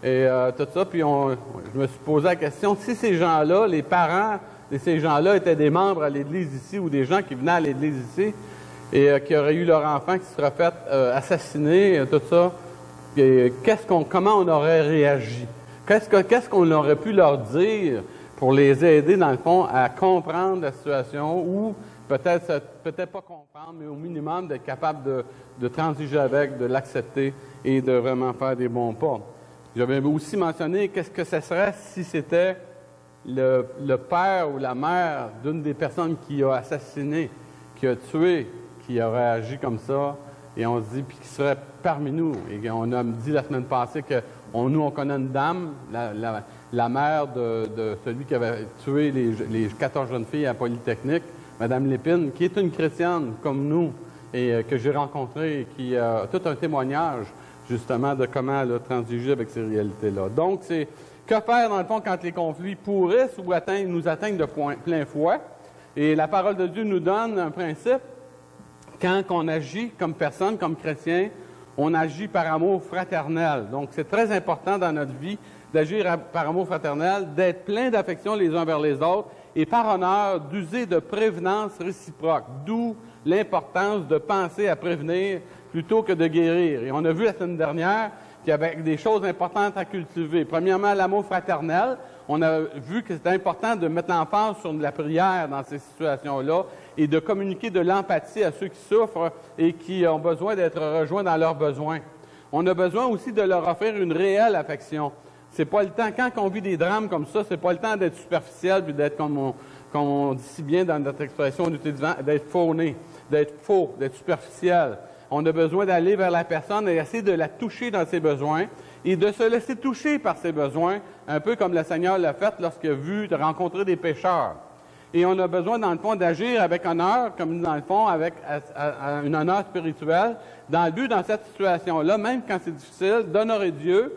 et tout ça. Puis je me suis posé la question, si ces gens-là, les parents de ces gens-là étaient des membres à l'Église ici ou des gens qui venaient à l'Église ici et qui auraient eu leur enfant qui serait fait assassiner, tout ça, comment on aurait réagi? Qu'est-ce qu'on aurait pu leur dire pour les aider, dans le fond, à comprendre la situation ou peut-être pas comprendre, mais au minimum d'être capable de transiger avec, de l'accepter et de vraiment faire des bons pas. J'avais aussi mentionné qu'est-ce que ce serait si c'était le père ou la mère d'une des personnes qui a assassiné, qui a tué, qui aurait agi comme ça, et on se dit, puis qui serait parmi nous. Et on a dit la semaine passée que nous, on connaît une dame, la mère de celui qui avait tué les 14 jeunes filles à Polytechnique, Mme Lépine, qui est une chrétienne comme nous, et que j'ai rencontrée, et qui a tout un témoignage, justement, de comment elle a transigé avec ces réalités-là. Donc, c'est que faire, dans le fond, quand les conflits pourrissent ou nous atteignent de plein fouet? Et la parole de Dieu nous donne un principe. Quand on agit comme personne, comme chrétien, on agit par amour fraternel. Donc, c'est très important dans notre vie d'agir par amour fraternel, d'être plein d'affection les uns vers les autres et par honneur d'user de prévenance réciproque. D'où l'importance de penser à prévenir plutôt que de guérir. Et on a vu la semaine dernière qu'il y avait des choses importantes à cultiver. Premièrement, l'amour fraternel. On a vu que c'était important de mettre l'emphase sur la prière dans ces situations-là et de communiquer de l'empathie à ceux qui souffrent et qui ont besoin d'être rejoints dans leurs besoins. On a besoin aussi de leur offrir une réelle affection. C'est pas le temps, quand on vit des drames comme ça, c'est pas le temps d'être superficiel puis d'être, comme on dit si bien dans notre expression d'être fauné, d'être faux, d'être superficiel. On a besoin d'aller vers la personne et essayer de la toucher dans ses besoins et de se laisser toucher par ses besoins, un peu comme le Seigneur l'a fait lorsqu'il a vu de rencontrer des pécheurs. Et on a besoin, dans le fond, d'agir avec honneur, comme dans le fond, avec un honneur spirituel, dans le but, dans cette situation-là, même quand c'est difficile, d'honorer Dieu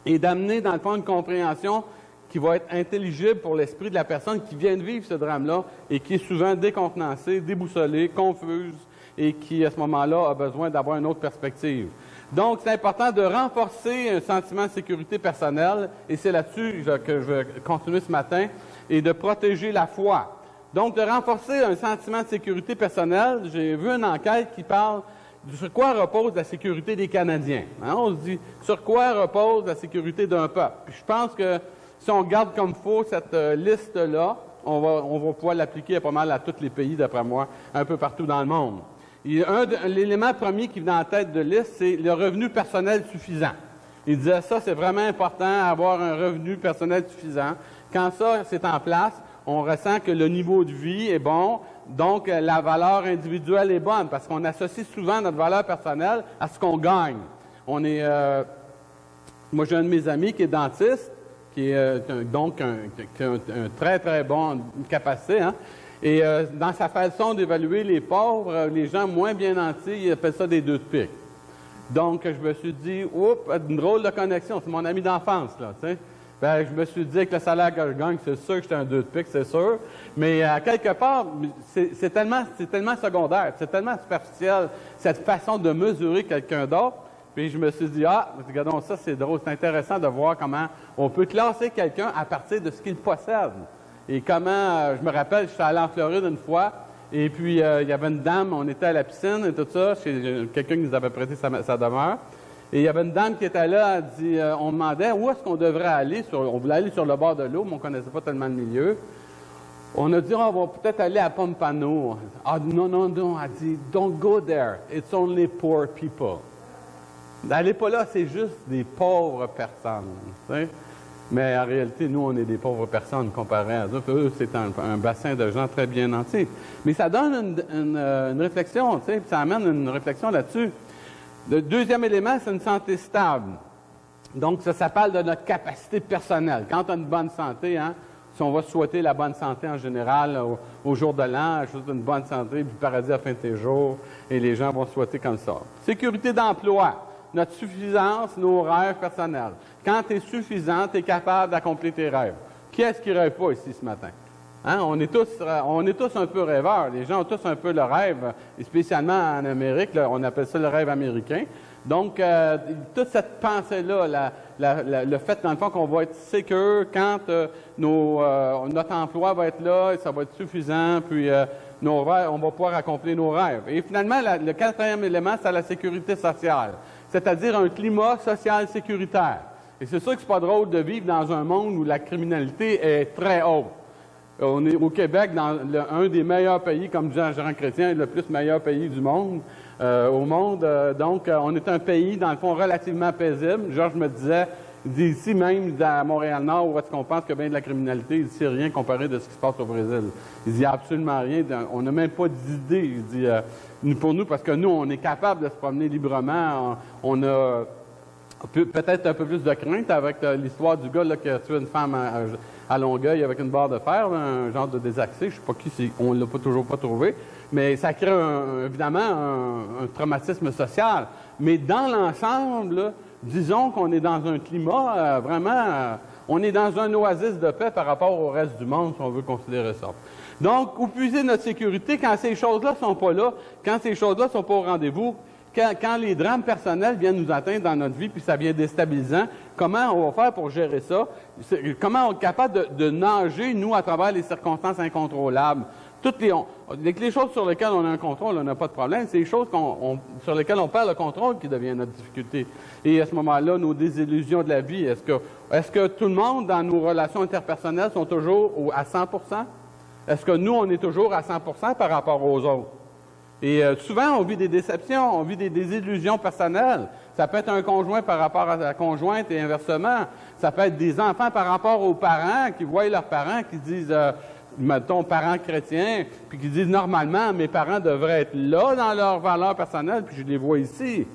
et d'amener, dans le fond, une compréhension qui va être intelligible pour l'esprit de la personne qui vient de vivre ce drame-là et qui est souvent décontenancée, déboussolée, confuse et qui, à ce moment-là, a besoin d'avoir une autre perspective. Donc, c'est important de renforcer un sentiment de sécurité personnelle, et c'est là-dessus que je vais continuer ce matin, et de protéger la foi. Donc, de renforcer un sentiment de sécurité personnelle, j'ai vu une enquête qui parle de sur quoi repose la sécurité des Canadiens. Hein? On se dit, sur quoi repose la sécurité d'un peuple? Puis je pense que si on garde comme faux cette liste-là, on va pouvoir l'appliquer pas mal à tous les pays, d'après moi, un peu partout dans le monde. L'élément premier qui vient en tête de liste, c'est le revenu personnel suffisant. Il disait ça, c'est vraiment important, avoir un revenu personnel suffisant. Quand ça, c'est en place, on ressent que le niveau de vie est bon, donc la valeur individuelle est bonne, parce qu'on associe souvent notre valeur personnelle à ce qu'on gagne. Moi, j'ai un de mes amis qui est dentiste, qui est donc qui a un très, très bon capacité, hein? Et dans sa façon d'évaluer les pauvres, les gens moins bien nantis, ils appellent ça des deux de pique. Donc, je me suis dit, oups, une drôle de connexion, c'est mon ami d'enfance, là, tu sais. Ben, je me suis dit que le salaire que je gagne, c'est sûr que j'étais un deux de pique, c'est sûr. Mais quelque part, c'est tellement secondaire, c'est tellement superficiel, cette façon de mesurer quelqu'un d'autre. Puis je me suis dit, regardons ça, c'est drôle, c'est intéressant de voir comment on peut classer quelqu'un à partir de ce qu'il possède. Et comment, je me rappelle, je suis allé en Floride une fois, et puis il y avait une dame, on était à la piscine et tout ça, chez quelqu'un qui nous avait prêté sa demeure. Et il y avait une dame qui était là, elle dit, on demandait où est-ce qu'on devrait aller, on voulait aller sur le bord de l'eau, mais on ne connaissait pas tellement le milieu. On a dit, on va peut-être aller à Pompano. Ah non, elle dit, don't go there, it's only poor people. N'allez pas là, c'est juste des pauvres personnes. Tu sais? Mais en réalité, nous, on est des pauvres personnes comparés à eux. Eux, c'est un bassin de gens très bien nantis. Mais ça donne une réflexion, tu sais, ça amène une réflexion là-dessus. Le deuxième élément, c'est une santé stable. Donc, ça parle de notre capacité personnelle. Quand on a une bonne santé, hein, si on va souhaiter la bonne santé en général au jour de l'an, je souhaite une bonne santé, du paradis à la fin de tes jours, et les gens vont souhaiter comme ça. Sécurité d'emploi. Notre suffisance, nos rêves personnels. Quand tu es suffisant, tu es capable d'accomplir tes rêves. Qui est-ce qui ne rêve pas ici ce matin? Hein? On est tous un peu rêveurs. Les gens ont tous un peu le rêve, et spécialement en Amérique, là, on appelle ça le rêve américain. Donc, toute cette pensée-là, le fait, dans le fond, qu'on va être sécure quand notre emploi va être là, et ça va être suffisant, puis nos rêves, on va pouvoir accomplir nos rêves. Et finalement, le quatrième élément, c'est la sécurité sociale, c'est-à-dire un climat social sécuritaire. Et c'est sûr que c'est pas drôle de vivre dans un monde où la criminalité est très haute. On est au Québec, dans un des meilleurs pays, comme disait Jean Chrétien, le plus meilleur pays du monde, au monde. Donc, on est un pays, dans le fond, relativement paisible. Georges me disait, d'ici même à Montréal-Nord, où est-ce qu'on pense qu'il y a bien de la criminalité, il dit, c'est rien comparé de ce qui se passe au Brésil. Il dit, absolument rien. On n'a même pas d'idée. Il dit, pour nous, parce que nous, on est capable de se promener librement. On a peut-être un peu plus de crainte avec l'histoire du gars là, qui a tué une femme à Longueuil avec une barre de fer, là, un genre de désaxé. Je ne sais pas qui c'est, on ne l'a toujours pas trouvé. Mais ça crée évidemment un traumatisme social. Mais dans l'ensemble, là, disons qu'on est dans un climat vraiment... on est dans un oasis de paix par rapport au reste du monde, si on veut considérer ça. Donc, où puiser notre sécurité quand ces choses-là ne sont pas là, quand ces choses-là ne sont pas au rendez-vous, quand les drames personnels viennent nous atteindre dans notre vie, puis ça vient déstabilisant, comment on va faire pour gérer ça? Comment on est capable de nager, nous, à travers les circonstances incontrôlables? Les choses sur lesquelles on a un contrôle, on n'a pas de problème. C'est les choses sur lesquelles on perd le contrôle qui devient notre difficulté. Et à ce moment-là, nos désillusions de la vie, est-ce que tout le monde, dans nos relations interpersonnelles, sont toujours à 100%? Est-ce que nous, on est toujours à 100% par rapport aux autres? Et souvent, on vit des déceptions, on vit des désillusions personnelles. Ça peut être un conjoint par rapport à la conjointe et inversement. Ça peut être des enfants par rapport aux parents qui voient leurs parents qui disent, mettons, parents chrétiens, puis qui disent, normalement, mes parents devraient être là dans leurs valeurs personnelles, puis je les vois ici.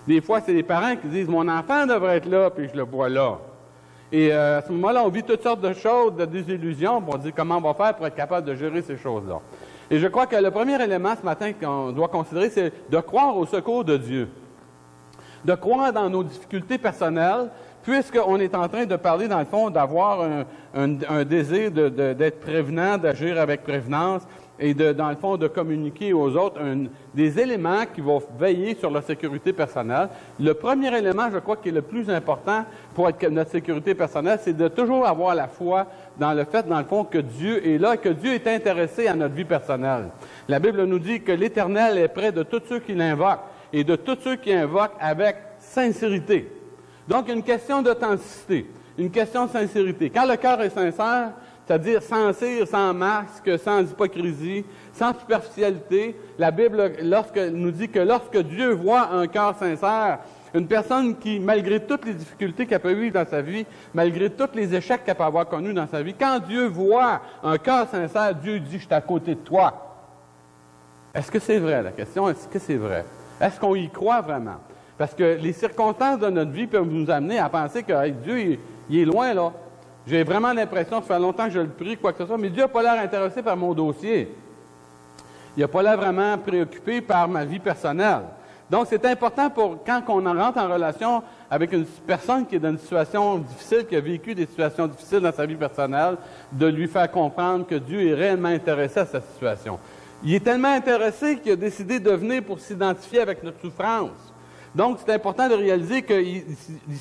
Des fois, c'est les parents qui disent, mon enfant devrait être là, puis je le vois là. Et à ce moment-là, on vit toutes sortes de choses, de désillusions, pour dire comment on va faire pour être capable de gérer ces choses-là. Et je crois que le premier élément ce matin qu'on doit considérer, c'est de croire au secours de Dieu. De croire dans nos difficultés personnelles, puisqu'on est en train de parler, dans le fond, d'avoir un désir d'être prévenant, d'agir avec prévenance et, dans le fond, de communiquer aux autres des éléments qui vont veiller sur la sécurité personnelle. Le premier élément, je crois, qui est le plus important pour notre sécurité personnelle, c'est de toujours avoir la foi dans le fait, dans le fond, que Dieu est là, que Dieu est intéressé à notre vie personnelle. La Bible nous dit que l'Éternel est près de tous ceux qui l'invoquent et de tous ceux qui invoquent avec sincérité. Donc, une question d'authenticité, une question de sincérité. Quand le cœur est sincère, c'est-à-dire sans cire, sans masque, sans hypocrisie, sans superficialité, la Bible nous dit que lorsque Dieu voit un cœur sincère, une personne qui, malgré toutes les difficultés qu'elle peut vivre dans sa vie, malgré tous les échecs qu'elle peut avoir connus dans sa vie, quand Dieu voit un cœur sincère, Dieu dit « Je suis à côté de toi ». Est-ce que c'est vrai, la question? Est-ce que c'est vrai? Est-ce qu'on y croit vraiment? Parce que les circonstances de notre vie peuvent nous amener à penser que Dieu, il est loin, là. J'ai vraiment l'impression, ça fait longtemps que je le prie, quoi que ce soit, mais Dieu n'a pas l'air intéressé par mon dossier. Il n'a pas l'air vraiment préoccupé par ma vie personnelle. Donc, c'est important quand on rentre en relation avec une personne qui est dans une situation difficile, qui a vécu des situations difficiles dans sa vie personnelle, de lui faire comprendre que Dieu est réellement intéressé à sa situation. Il est tellement intéressé qu'il a décidé de venir pour s'identifier avec notre souffrance. Donc, c'est important de réaliser qu'il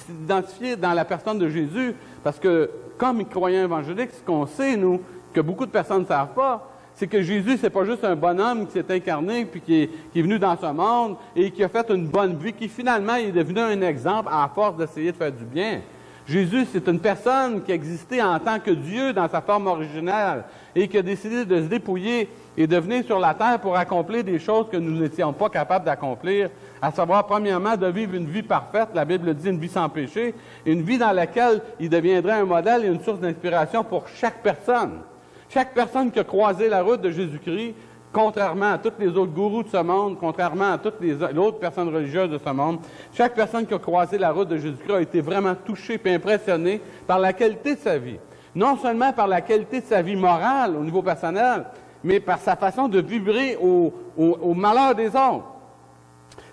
s'identifie dans la personne de Jésus, parce que, comme croyants évangéliques, ce qu'on sait, nous, que beaucoup de personnes ne savent pas, c'est que Jésus, c'est pas juste un bonhomme qui s'est incarné, puis qui est venu dans ce monde, et qui a fait une bonne vie, qui finalement est devenu un exemple à force d'essayer de faire du bien. Jésus, c'est une personne qui existait en tant que Dieu dans sa forme originale, et qui a décidé de se dépouiller et de venir sur la terre pour accomplir des choses que nous n'étions pas capables d'accomplir, à savoir, premièrement, de vivre une vie parfaite, la Bible dit une vie sans péché, une vie dans laquelle il deviendrait un modèle et une source d'inspiration pour chaque personne. Chaque personne qui a croisé la route de Jésus-Christ, contrairement à tous les autres gourous de ce monde, contrairement à toutes les autres personnes religieuses de ce monde, chaque personne qui a croisé la route de Jésus-Christ a été vraiment touchée et impressionnée par la qualité de sa vie. Non seulement par la qualité de sa vie morale au niveau personnel, mais par sa façon de vibrer au malheur des autres.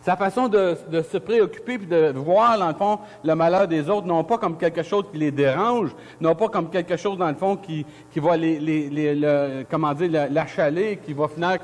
Sa façon de se préoccuper puis de voir, dans le fond, le malheur des autres, non pas comme quelque chose qui les dérange, non pas comme quelque chose, dans le fond, qui va l'achaler, qui va faire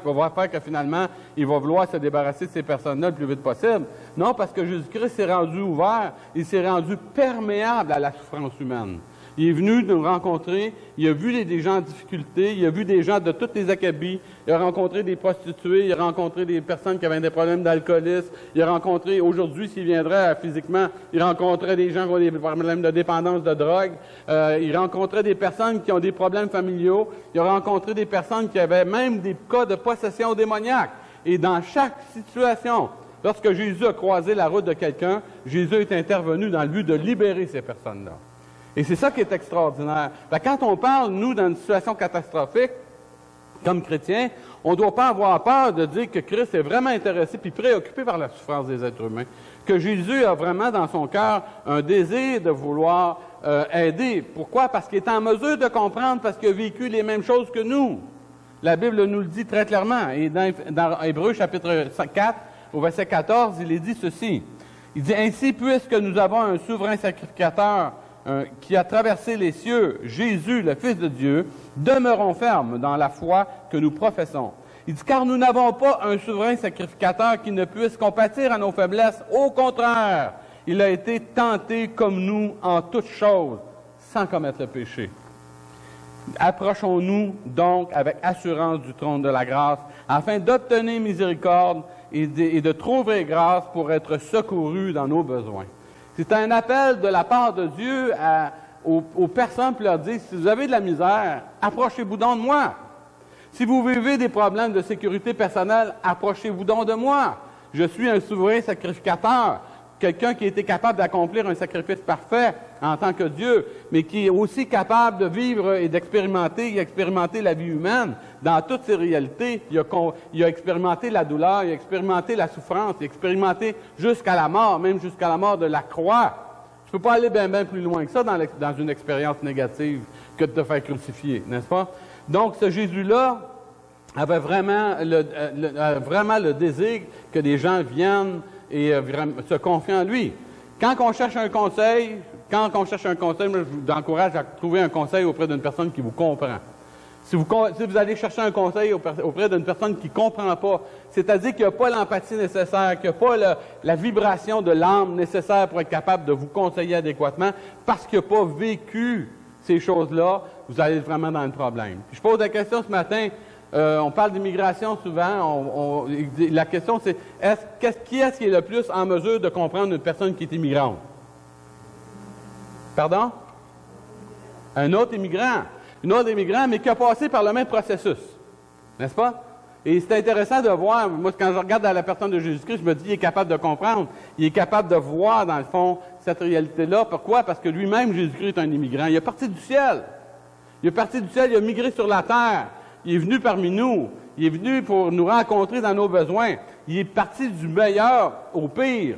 que finalement, il va vouloir se débarrasser de ces personnes-là le plus vite possible. Non, parce que Jésus-Christ s'est rendu ouvert, il s'est rendu perméable à la souffrance humaine. Il est venu nous rencontrer, il a vu des gens en difficulté, il a vu des gens de tous les acabits, il a rencontré des prostituées, il a rencontré des personnes qui avaient des problèmes d'alcoolisme, il a rencontré, aujourd'hui, s'il viendrait physiquement, il rencontrait des gens qui ont des problèmes de dépendance de drogue, il rencontrait des personnes qui ont des problèmes familiaux, il a rencontré des personnes qui avaient même des cas de possession démoniaque. Et dans chaque situation, lorsque Jésus a croisé la route de quelqu'un, Jésus est intervenu dans le but de libérer ces personnes-là. Et c'est ça qui est extraordinaire. Quand on parle, nous, dans une situation catastrophique, comme chrétiens, on ne doit pas avoir peur de dire que Christ est vraiment intéressé puis préoccupé par la souffrance des êtres humains. Que Jésus a vraiment dans son cœur un désir de vouloir aider. Pourquoi? Parce qu'il est en mesure de comprendre, parce qu'il a vécu les mêmes choses que nous. La Bible nous le dit très clairement. Et dans Hébreux chapitre 4, au verset 14, il est dit ceci. Il dit « Ainsi, puisque nous avons un souverain sacrificateur qui a traversé les cieux, Jésus, le Fils de Dieu, demeurons fermes dans la foi que nous professons. » Il dit « Car nous n'avons pas un souverain sacrificateur qui ne puisse compatir à nos faiblesses. Au contraire, il a été tenté comme nous en toutes choses, sans commettre le péché. Approchons-nous donc avec assurance du trône de la grâce, afin d'obtenir miséricorde et de trouver grâce pour être secourus dans nos besoins. » C'est un appel de la part de Dieu aux personnes pour leur dire, si vous avez de la misère, approchez-vous donc de moi. Si vous vivez des problèmes de sécurité personnelle, approchez-vous donc de moi. Je suis un souverain sacrificateur, quelqu'un qui a été capable d'accomplir un sacrifice parfait en tant que Dieu, mais qui est aussi capable de vivre et expérimenter la vie humaine dans toutes ses réalités. Il a expérimenté la douleur, il a expérimenté la souffrance, il a expérimenté jusqu'à la mort, même jusqu'à la mort de la croix. Je ne peux pas aller bien plus loin que ça dans une expérience négative que de te faire crucifier, n'est-ce pas? Donc, ce Jésus-là avait vraiment le désir que les gens viennent et se confient en lui. Quand on cherche un conseil, moi, je vous encourage à trouver un conseil auprès d'une personne qui vous comprend. Si vous allez chercher un conseil auprès d'une personne qui ne comprend pas, c'est-à-dire qu'il n'y a pas l'empathie nécessaire, qu'il n'y a pas la vibration de l'âme nécessaire pour être capable de vous conseiller adéquatement, parce qu'il n'a pas vécu ces choses-là, vous allez être vraiment dans le problème. Puis je pose la question ce matin, on parle d'immigration souvent, la question c'est, qui est-ce qui est le plus en mesure de comprendre une personne qui est immigrante? Pardon? Un autre immigrant. Une autre immigrant, mais qui a passé par le même processus. N'est-ce pas? Et c'est intéressant de voir, moi, quand je regarde la personne de Jésus-Christ, je me dis, il est capable de comprendre, il est capable de voir, dans le fond, cette réalité-là. Pourquoi? Parce que lui-même, Jésus-Christ est un immigrant. Il est parti du ciel. Il est parti du ciel, il a migré sur la terre. Il est venu parmi nous. Il est venu pour nous rencontrer dans nos besoins. Il est parti du meilleur au pire.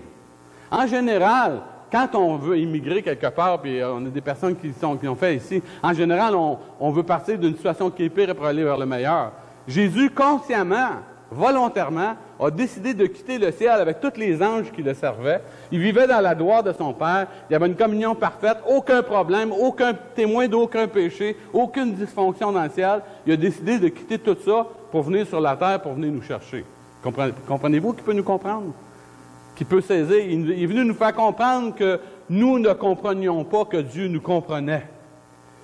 En général, quand on veut immigrer quelque part, puis on a des personnes qui ont fait ici, en général, on veut partir d'une situation qui est pire pour aller vers le meilleur. Jésus, consciemment, volontairement, a décidé de quitter le ciel avec tous les anges qui le servaient. Il vivait dans la gloire de son Père. Il y avait une communion parfaite, aucun problème, aucun témoin d'aucun péché, aucune dysfonction dans le ciel. Il a décidé de quitter tout ça pour venir sur la terre, pour venir nous chercher. Comprenez-vous qui peut nous comprendre? Qui peut saisir. Il est venu nous faire comprendre que nous ne comprenions pas que Dieu nous comprenait.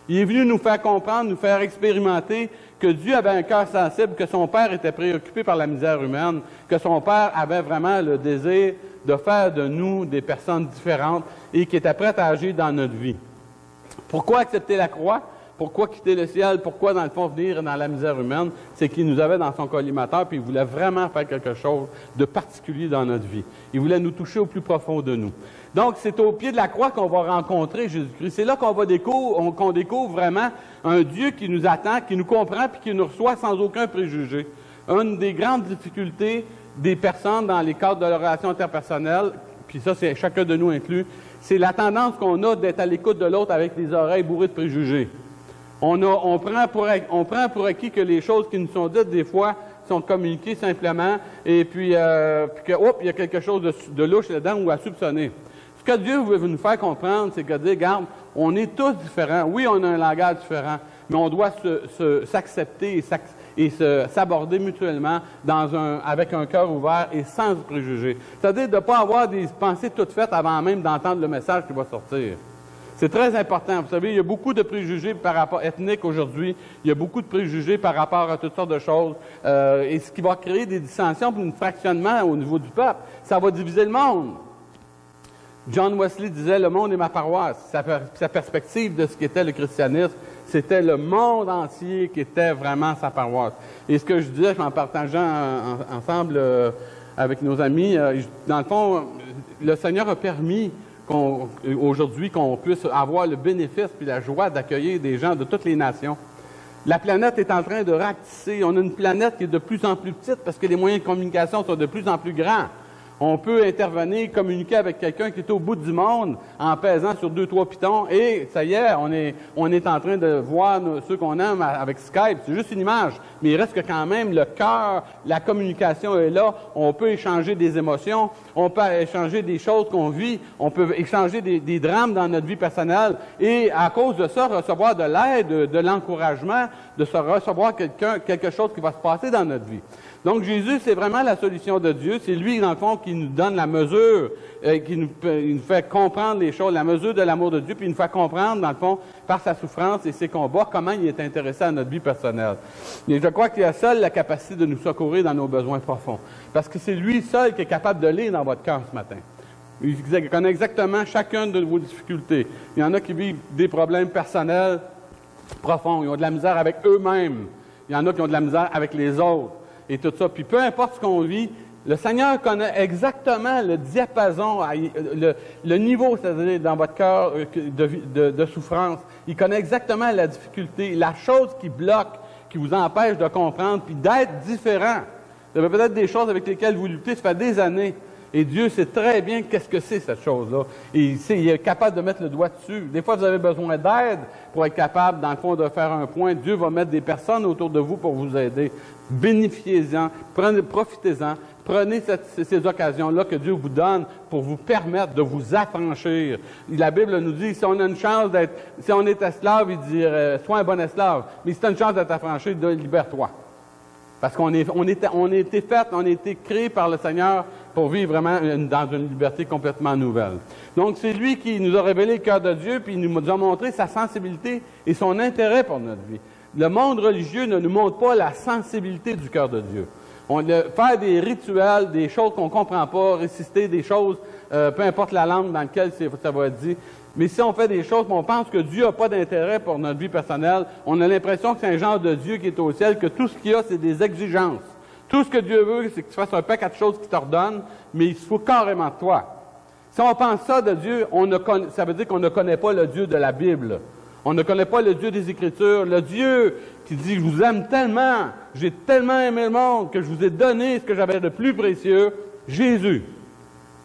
Il est venu nous faire comprendre, nous faire expérimenter que Dieu avait un cœur sensible, que son Père était préoccupé par la misère humaine, que son Père avait vraiment le désir de faire de nous des personnes différentes et qui était prêt à agir dans notre vie. Pourquoi accepter la croix? Pourquoi quitter le ciel? Pourquoi, dans le fond, venir dans la misère humaine? C'est qu'il nous avait dans son collimateur, puis il voulait vraiment faire quelque chose de particulier dans notre vie. Il voulait nous toucher au plus profond de nous. Donc, c'est au pied de la croix qu'on va rencontrer Jésus-Christ. C'est là qu'on découvre vraiment un Dieu qui nous attend, qui nous comprend, puis qui nous reçoit sans aucun préjugé. Une des grandes difficultés des personnes dans les cadres de la relation interpersonnelle, puis ça, c'est chacun de nous inclus, c'est la tendance qu'on a d'être à l'écoute de l'autre avec les oreilles bourrées de préjugés. On prend pour acquis que les choses qui nous sont dites, des fois, sont communiqués simplement, et puis que, il y a quelque chose de louche là-dedans ou à soupçonner. Ce que Dieu veut nous faire comprendre, c'est que, regarde, on est tous différents. Oui, on a un langage différent, mais on doit s'accepter et s'aborder mutuellement avec un cœur ouvert et sans préjugés. C'est-à-dire de ne pas avoir des pensées toutes faites avant même d'entendre le message qui va sortir. C'est très important. Vous savez, il y a beaucoup de préjugés par rapport ethnique aujourd'hui. Il y a beaucoup de préjugés par rapport à toutes sortes de choses. Et ce qui va créer des dissensions et un fractionnement au niveau du peuple, ça va diviser le monde. John Wesley disait « Le monde est ma paroisse ». Sa perspective de ce qu'était le christianisme, c'était le monde entier qui était vraiment sa paroisse. Et ce que je disais en partageant ensemble avec nos amis, dans le fond, le Seigneur a permis aujourd'hui qu'on puisse avoir le bénéfice et la joie d'accueillir des gens de toutes les nations. La planète est en train de rapetisser. On a une planète qui est de plus en plus petite parce que les moyens de communication sont de plus en plus grands. On peut intervenir, communiquer avec quelqu'un qui est au bout du monde en pesant sur 2-3 pitons et ça y est, on est en train de voir ceux qu'on aime avec Skype. C'est juste une image, mais il reste que quand même le cœur, la communication est là. On peut échanger des émotions, on peut échanger des choses qu'on vit, on peut échanger des drames dans notre vie personnelle et à cause de ça, recevoir de l'aide, de l'encouragement, de se recevoir quelque chose qui va se passer dans notre vie. Donc, Jésus, c'est vraiment la solution de Dieu. C'est lui, dans le fond, qui nous donne la mesure, qui nous fait comprendre les choses, la mesure de l'amour de Dieu, puis il nous fait comprendre, dans le fond, par sa souffrance et ses combats, comment il est intéressé à notre vie personnelle. Et je crois qu'il a seul la capacité de nous secourir dans nos besoins profonds. Parce que c'est lui seul qui est capable de lire dans votre cœur ce matin. Il connaît exactement chacune de vos difficultés. Il y en a qui vivent des problèmes personnels profonds. Ils ont de la misère avec eux-mêmes. Il y en a qui ont de la misère avec les autres. Et tout ça. Puis peu importe ce qu'on vit, le Seigneur connaît exactement le diapason, le niveau, c'est-à-dire dans votre cœur de souffrance. Il connaît exactement la difficulté, la chose qui bloque, qui vous empêche de comprendre, puis d'être différent. Il y a peut-être des choses avec lesquelles vous luttez, ça fait des années. Et Dieu sait très bien qu'est-ce que c'est, cette chose-là. Et il est capable de mettre le doigt dessus. Des fois, vous avez besoin d'aide pour être capable, dans le fond, de faire un point. Dieu va mettre des personnes autour de vous pour vous aider. Bénéficiez-en, profitez-en, prenez ces occasions-là que Dieu vous donne pour vous permettre de vous affranchir. La Bible nous dit, si on a une chance si on est esclave, il dit, sois un bon esclave. Mais si tu as une chance d'être affranchi, libère-toi. Parce qu'on a été créé par le Seigneur pour vivre vraiment dans une liberté complètement nouvelle. Donc, c'est lui qui nous a révélé le cœur de Dieu, puis il nous a montré sa sensibilité et son intérêt pour notre vie. Le monde religieux ne nous montre pas la sensibilité du cœur de Dieu. Faire des rituels, des choses qu'on ne comprend pas, réciter des choses, peu importe la langue dans laquelle ça va être dit. Mais si on fait des choses, on pense que Dieu n'a pas d'intérêt pour notre vie personnelle, on a l'impression que c'est un genre de Dieu qui est au ciel, que tout ce qu'il y a, c'est des exigences. Tout ce que Dieu veut, c'est que tu fasses un paquet de choses qu'il t'ordonne, mais il se fout carrément de toi. Si on pense ça de Dieu, ça veut dire qu'on ne connaît pas le Dieu de la Bible. On ne connaît pas le Dieu des Écritures, le Dieu qui dit « Je vous aime tellement, j'ai tellement aimé le monde que je vous ai donné ce que j'avais de plus précieux, Jésus,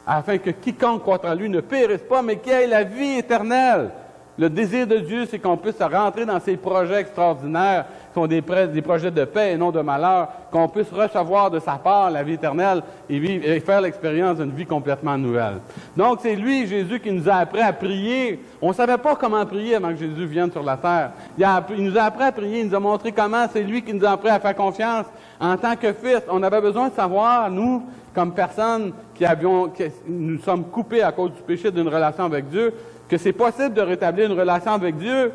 afin que quiconque croit en lui ne périsse pas, mais qu'il ait la vie éternelle. » Le désir de Dieu, c'est qu'on puisse rentrer dans ces projets extraordinaires, qui sont des projets de paix et non de malheur, qu'on puisse recevoir de sa part la vie éternelle et faire l'expérience d'une vie complètement nouvelle. Donc, c'est lui, Jésus, qui nous a appris à prier. On ne savait pas comment prier avant que Jésus vienne sur la terre. Il nous a appris à prier, il nous a montré comment. C'est lui qui nous a appris à faire confiance. En tant que fils, on avait besoin de savoir, nous, comme personnes qui nous sommes coupés à cause du péché d'une relation avec Dieu, que c'est possible de rétablir une relation avec Dieu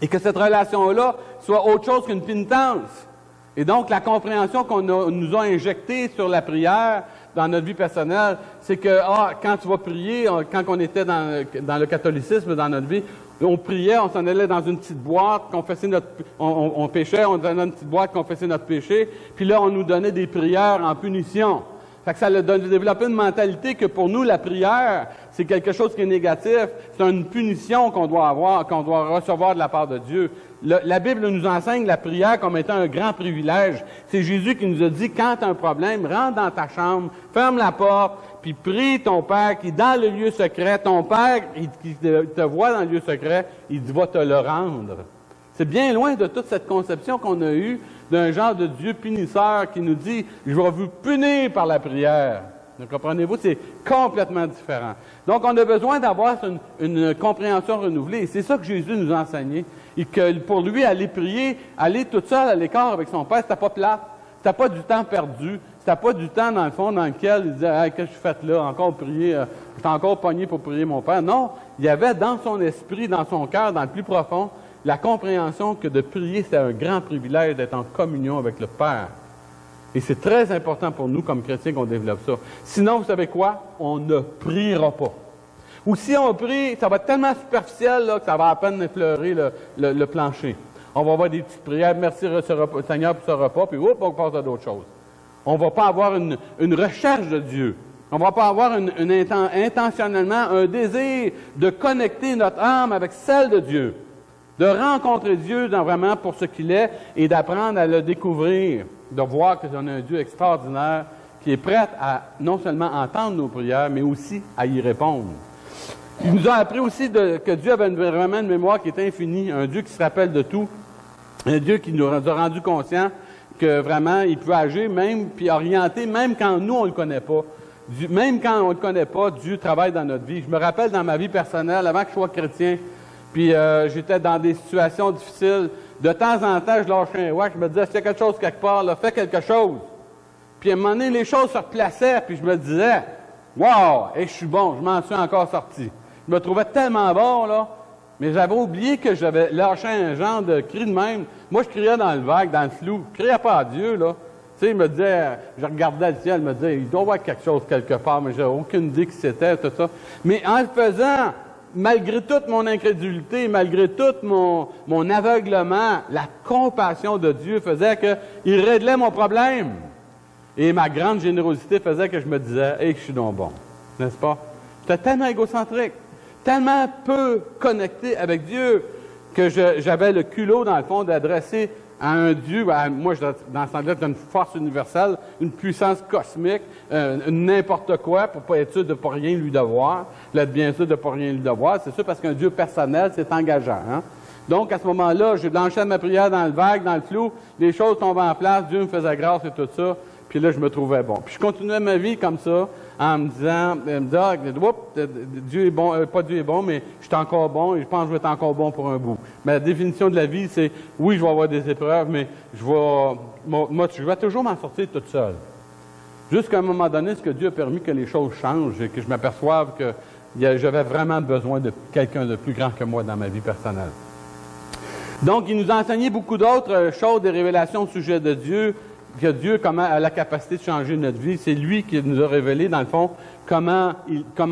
et que cette relation-là soit autre chose qu'une pénitence. Et donc, la compréhension qu'on nous a injectée sur la prière dans notre vie personnelle, c'est que quand tu vas prier, quand on était dans le catholicisme dans notre vie, on priait, on s'en allait dans une petite boîte, on péchait, on donnait une petite boîte, confessait notre péché, puis là, on nous donnait des prières en punition. Fait que ça a développé une mentalité que pour nous, la prière, c'est quelque chose qui est négatif. C'est une punition qu'on doit avoir, qu'on doit recevoir de la part de Dieu. La Bible nous enseigne la prière comme étant un grand privilège. C'est Jésus qui nous a dit, quand tu as un problème, rentre dans ta chambre, ferme la porte, puis prie ton Père qui est dans le lieu secret. Ton Père qui te voit dans le lieu secret, il va te le rendre. C'est bien loin de toute cette conception qu'on a eue d'un genre de Dieu punisseur qui nous dit « Je vais vous punir par la prière ». Comprenez-vous? C'est complètement différent. Donc, on a besoin d'avoir une compréhension renouvelée. Et c'est ça que Jésus nous a enseigné. Et que pour lui, aller prier, aller tout seul à l'écart avec son Père, c'était pas plate. C'était pas du temps perdu. C'était pas du temps, dans le fond, dans lequel il disait hey, « Qu'est-ce que je fais là? Encore prier, je suis encore pogné pour prier mon Père. » Non, il y avait dans son esprit, dans son cœur, dans le plus profond, la compréhension que de prier, c'est un grand privilège d'être en communion avec le Père. Et c'est très important pour nous, comme chrétiens, qu'on développe ça. Sinon, vous savez quoi? On ne priera pas. Ou si on prie, ça va être tellement superficiel là, que ça va à peine effleurer le plancher. On va avoir des petites prières, merci Seigneur pour ce repas, puis oups, on passe à d'autres choses. On ne va pas avoir une recherche de Dieu. On ne va pas avoir intentionnellement un désir de connecter notre âme avec celle de Dieu. De rencontrer Dieu vraiment pour ce qu'il est et d'apprendre à le découvrir. De voir que on a un Dieu extraordinaire qui est prêt à non seulement entendre nos prières, mais aussi à y répondre. Il nous a appris aussi que Dieu avait vraiment une mémoire qui est infinie, un Dieu qui se rappelle de tout, un Dieu qui nous a rendu conscients que vraiment il peut agir même, puis orienter, même quand nous on ne le connaît pas. Même quand on ne le connaît pas, Dieu travaille dans notre vie. Je me rappelle dans ma vie personnelle, avant que je sois chrétien, puis j'étais dans des situations difficiles. De temps en temps, je lâchais un wack, je me disais, s'il y a quelque chose quelque part, là, fais quelque chose. Puis à un moment donné, les choses se replaçaient, puis je me disais, wow, je suis bon, je m'en suis encore sorti. Je me trouvais tellement bon, là, mais j'avais oublié que j'avais lâché un genre de cri de même. Moi, je criais dans le vague, dans le flou. Je criais pas à Dieu, là. Tu sais, il me disait, je regardais le ciel, il me disait, il doit y avoir quelque chose quelque part, mais j'avais aucune idée qui c'était, tout ça. Mais en le faisant, malgré toute mon incrédulité, malgré tout mon aveuglement, la compassion de Dieu faisait qu'il réglait mon problème. Et ma grande générosité faisait que je me disais, « Hey, je suis donc bon. » N'est-ce pas? J'étais tellement égocentrique, tellement peu connecté avec Dieu que j'avais le culot, dans le fond, d'adresser à un Dieu, moi, dans ce temps-là, une force universelle, une puissance cosmique, n'importe quoi, pour pas être sûr de ne pas rien lui devoir. L'être bien sûr de ne pas rien lui devoir, c'est sûr, parce qu'un Dieu personnel, c'est engageant. Hein? Donc, à ce moment-là, j'ai blanchi ma prière dans le vague, dans le flou, les choses tombaient en place, Dieu me faisait grâce et tout ça, puis là, je me trouvais bon. Puis je continuais ma vie comme ça, en me disant, Dieu est bon, pas Dieu est bon, mais je suis encore bon et je pense que je vais être encore bon pour un bout. Mais la définition de la vie, c'est, oui, je vais avoir des épreuves, mais je vais toujours m'en sortir toute seule. Jusqu'à un moment donné, ce que Dieu a permis que les choses changent et que je m'aperçoive que j'avais vraiment besoin de quelqu'un de plus grand que moi dans ma vie personnelle. Donc, il nous a enseigné beaucoup d'autres choses, des révélations au sujet de Dieu, que Dieu comment, a la capacité de changer notre vie. C'est lui qui nous a révélé, dans le fond, comment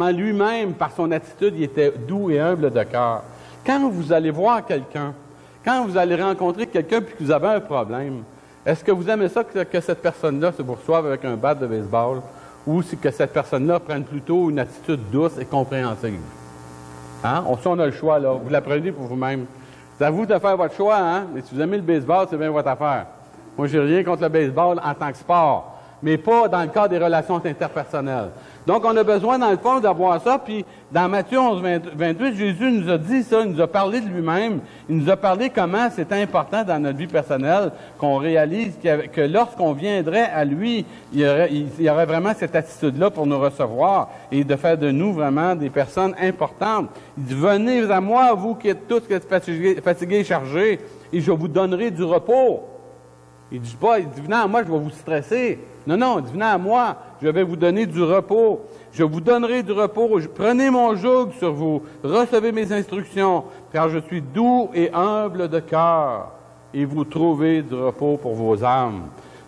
lui-même, par son attitude, il était doux et humble de cœur. Quand vous allez voir quelqu'un, quand vous allez rencontrer quelqu'un puis que vous avez un problème, est-ce que vous aimez ça que cette personne-là se vous reçoive avec un bat de baseball ou que cette personne-là prenne plutôt une attitude douce et compréhensive? Hein? On a le choix, là. Vous l'apprenez pour vous-même. C'est à vous de faire votre choix, hein? Mais si vous aimez le baseball, c'est bien votre affaire. Moi, j'ai rien contre le baseball en tant que sport, mais pas dans le cadre des relations interpersonnelles. Donc, on a besoin, dans le fond, d'avoir ça. Puis, dans Matthieu 11, 28, Jésus nous a dit ça, il nous a parlé de lui-même. Il nous a parlé comment c'est important dans notre vie personnelle qu'on réalise que lorsqu'on viendrait à lui, il y aurait vraiment cette attitude-là pour nous recevoir et de faire de nous vraiment des personnes importantes. Il dit, venez à moi, vous qui êtes tous fatigués et chargés, et je vous donnerai du repos. Il dit pas, il dit, venez à moi, je vais vous stresser. Non, il dit, venez à moi, je vais vous donner du repos. Je vous donnerai du repos. Prenez mon joug sur vous. Recevez mes instructions, car je suis doux et humble de cœur. Et vous trouvez du repos pour vos âmes.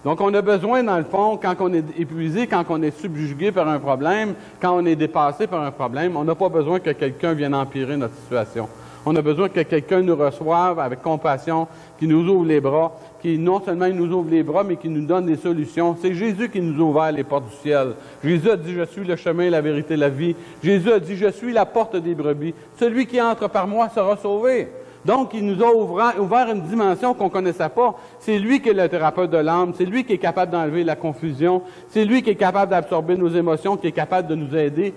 Donc, on a besoin, dans le fond, quand on est épuisé, quand on est subjugué par un problème, quand on est dépassé par un problème, on n'a pas besoin que quelqu'un vienne empirer notre situation. On a besoin que quelqu'un nous reçoive avec compassion, qui nous ouvre les bras, qui non seulement nous ouvre les bras, mais qui nous donne des solutions. C'est Jésus qui nous a ouvert les portes du ciel. Jésus a dit, je suis le chemin, la vérité, la vie. Jésus a dit, je suis la porte des brebis. Celui qui entre par moi sera sauvé. Donc, il nous a ouvert une dimension qu'on ne connaissait pas. C'est lui qui est le thérapeute de l'âme, c'est lui qui est capable d'enlever la confusion, c'est lui qui est capable d'absorber nos émotions, qui est capable de nous aider,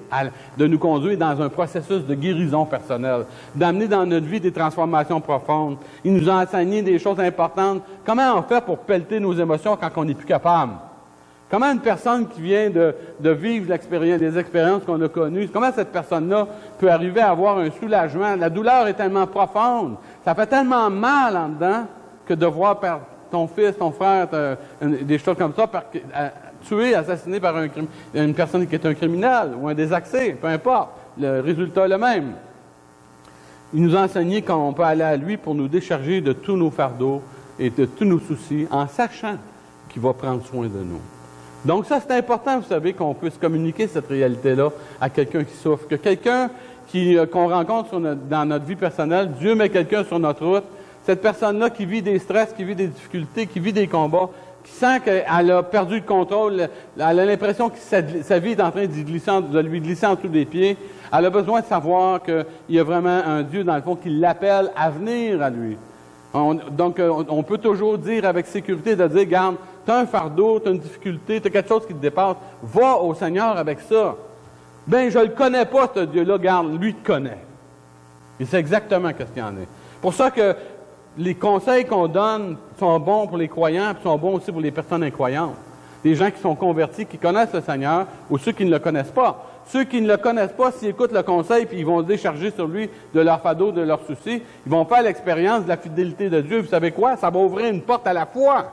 de nous conduire dans un processus de guérison personnelle, d'amener dans notre vie des transformations profondes. Il nous a enseigné des choses importantes. Comment on fait pour pelleter nos émotions quand on n'est plus capable? Comment une personne qui vient de vivre des expériences qu'on a connues, comment cette personne-là peut arriver à avoir un soulagement? La douleur est tellement profonde, ça fait tellement mal en dedans que de voir ton fils, ton frère, des choses comme ça, tué, assassiné par une personne qui est un criminel ou un désaxé, peu importe, le résultat est le même. Il nous a enseigné qu'on peut aller à lui pour nous décharger de tous nos fardeaux et de tous nos soucis en sachant qu'il va prendre soin de nous. Donc ça, c'est important, vous savez, qu'on puisse communiquer cette réalité-là à quelqu'un qui souffre. Que quelqu'un qu'on rencontre dans notre vie personnelle, Dieu met quelqu'un sur notre route, cette personne-là qui vit des stress, qui vit des difficultés, qui vit des combats, qui sent qu'elle a perdu le contrôle, elle a l'impression que sa vie est en train de lui glisser en dessous des pieds, elle a besoin de savoir qu'il y a vraiment un Dieu, dans le fond, qui l'appelle à venir à lui. Donc, on peut toujours dire avec sécurité, de dire, regarde, tu as un fardeau, tu as une difficulté, tu as quelque chose qui te dépasse, va au Seigneur avec ça. Ben, je ne le connais pas, ce Dieu-là, regarde, lui te connaît. Il sait exactement ce qu'il y en est. Pour ça que les conseils qu'on donne sont bons pour les croyants, et sont bons aussi pour les personnes incroyantes. Les gens qui sont convertis, qui connaissent le Seigneur, ou ceux qui ne le connaissent pas. Ceux qui ne le connaissent pas, s'ils écoutent le conseil, puis ils vont se décharger sur lui de leur fardeau, de leurs soucis, ils vont faire l'expérience de la fidélité de Dieu. Vous savez quoi? Ça va ouvrir une porte à la foi.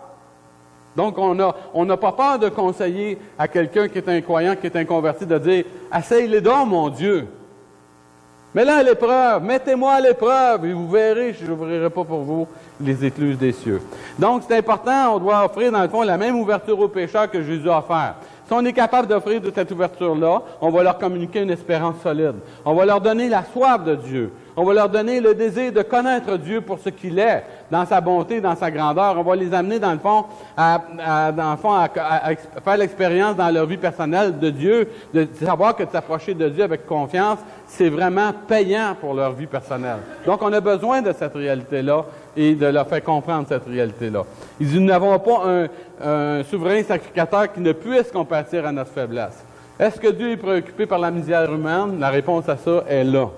Donc, on n'a pas peur de conseiller à quelqu'un qui est incroyant, qui est inconverti, de dire « Essaye-les donc, mon Dieu! Mets-le à l'épreuve, mettez-moi à l'épreuve, et vous verrez, je n'ouvrirai pas pour vous les écluses des cieux. » Donc, c'est important, on doit offrir, dans le fond, la même ouverture aux pécheurs que Jésus a offert. Si on est capable d'offrir de cette ouverture-là, on va leur communiquer une espérance solide. On va leur donner la soif de Dieu. On va leur donner le désir de connaître Dieu pour ce qu'il est, dans sa bonté, dans sa grandeur. On va les amener, dans le fond, à faire l'expérience dans leur vie personnelle de Dieu, de savoir que de s'approcher de Dieu avec confiance, c'est vraiment payant pour leur vie personnelle. Donc, on a besoin de cette réalité-là et de leur faire comprendre cette réalité-là. Ils disent, nous n'avons pas un souverain sacrificateur qui ne puisse compatir à notre faiblesse. Est-ce que Dieu est préoccupé par la misère humaine? La réponse à ça est là.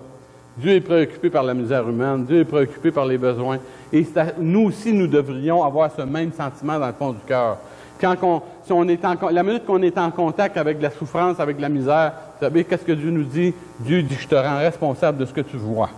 Dieu est préoccupé par la misère humaine, Dieu est préoccupé par les besoins. Et nous aussi, nous devrions avoir ce même sentiment dans le fond du cœur. La minute qu'on est en contact avec la souffrance, avec la misère, vous savez, qu'est-ce que Dieu nous dit? Dieu dit, je te rends responsable de ce que tu vois.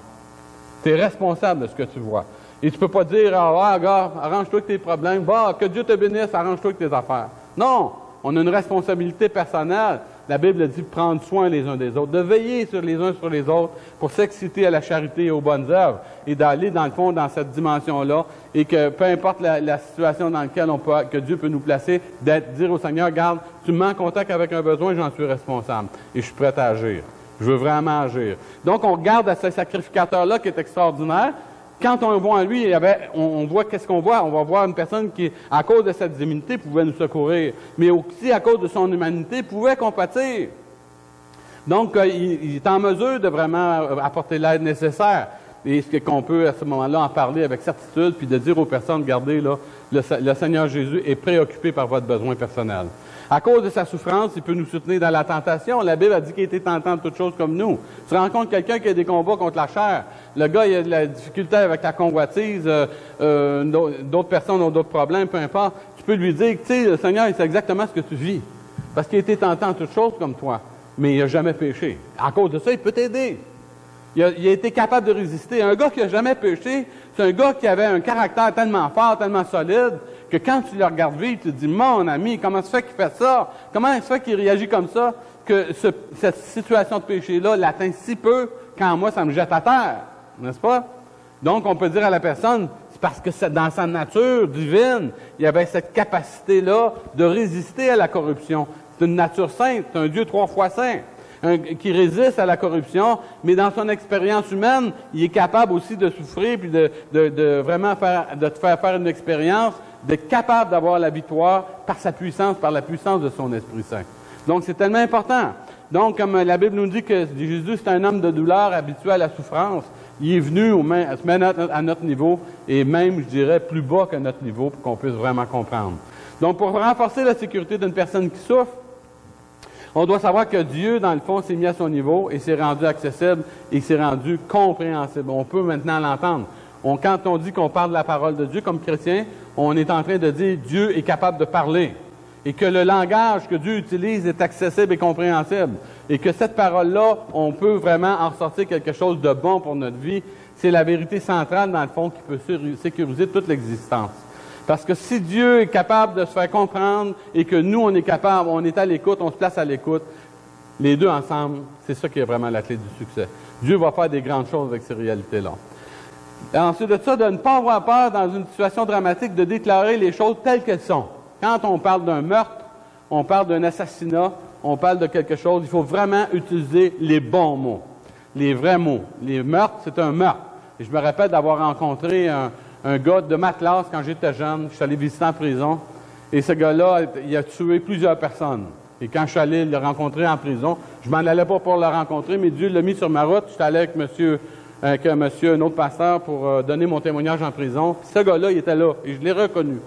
Tu es responsable de ce que tu vois. Et tu ne peux pas dire, gars, arrange-toi avec tes problèmes, que Dieu te bénisse, arrange-toi avec tes affaires. Non, on a une responsabilité personnelle. La Bible dit de prendre soin les uns des autres, de veiller sur les uns sur les autres pour s'exciter à la charité et aux bonnes œuvres et d'aller, dans le fond, dans cette dimension-là et que peu importe la situation dans laquelle que Dieu peut nous placer, dire au Seigneur, regarde, tu me mets en contact avec un besoin, j'en suis responsable et je suis prêt à agir. Je veux vraiment agir. Donc, on regarde à ce sacrificateur-là qui est extraordinaire. Quand on voit en lui, on voit qu'est-ce qu'on voit? On va voir une personne qui, à cause de sa divinité, pouvait nous secourir, mais aussi à cause de son humanité, pouvait compatir. Donc, il est en mesure de vraiment apporter l'aide nécessaire. Et ce qu'on peut, à ce moment-là, en parler avec certitude, puis de dire aux personnes, regardez, là, le Seigneur Jésus est préoccupé par votre besoin personnel. À cause de sa souffrance, il peut nous soutenir dans la tentation. La Bible a dit qu'il était tentant de toutes choses comme nous. Tu rencontres quelqu'un qui a des combats contre la chair. Le gars, il a de la difficulté avec la convoitise. D'autres personnes ont d'autres problèmes, peu importe. Tu peux lui dire, tu sais, le Seigneur, il sait exactement ce que tu vis. Parce qu'il a été tentant de toutes choses comme toi. Mais il n'a jamais péché. À cause de ça, il peut t'aider. Il a été capable de résister. Un gars qui n'a jamais péché, c'est un gars qui avait un caractère tellement fort, tellement solide, que quand tu le regardes vivre, tu te dis, mon ami, comment se fait qu'il fait ça? Comment se fait qu'il réagit comme ça? Que cette situation de péché-là l'atteint si peu, quand moi, ça me jette à terre. N'est-ce pas? Donc, on peut dire à la personne, c'est parce que dans sa nature divine, il y avait cette capacité-là de résister à la corruption. C'est une nature sainte, c'est un Dieu 3 fois saint. Qui résiste à la corruption, mais dans son expérience humaine, il est capable aussi de souffrir puis de vraiment te faire une expérience, d'être capable d'avoir la victoire par sa puissance, par la puissance de son Esprit Saint. Donc, c'est tellement important. Donc, comme la Bible nous dit que Jésus, c'est un homme de douleur habitué à la souffrance, Il est venu se mettre à notre niveau, et même, je dirais, plus bas que notre niveau, pour qu'on puisse vraiment comprendre. Donc, pour renforcer la sécurité d'une personne qui souffre, on doit savoir que Dieu, dans le fond, s'est mis à son niveau et s'est rendu accessible et s'est rendu compréhensible. On peut maintenant l'entendre. Quand on dit qu'on parle de la parole de Dieu comme chrétien, on est en train de dire Dieu est capable de parler et que le langage que Dieu utilise est accessible et compréhensible et que cette parole-là, on peut vraiment en ressortir quelque chose de bon pour notre vie. C'est la vérité centrale, dans le fond, qui peut sécuriser toute l'existence. Parce que si Dieu est capable de se faire comprendre et que nous, on est capable, on est à l'écoute, on se place à l'écoute, les deux ensemble, c'est ça qui est vraiment la clé du succès. Dieu va faire des grandes choses avec ces réalités-là. Ensuite de ça, de ne pas avoir peur dans une situation dramatique, de déclarer les choses telles qu'elles sont. Quand on parle d'un meurtre, on parle d'un assassinat, on parle de quelque chose, il faut vraiment utiliser les bons mots, les vrais mots. Les meurtres, c'est un meurtre. Et je me rappelle d'avoir rencontré un gars de ma classe quand j'étais jeune. Je suis allé visiter en prison. Et ce gars-là, il a tué plusieurs personnes. Et quand je suis allé le rencontrer en prison, je m'en allais pas pour le rencontrer, mais Dieu l'a mis sur ma route. Je suis allé avec un autre pasteur pour donner mon témoignage en prison. Puis ce gars-là, il était là. Et je l'ai reconnu.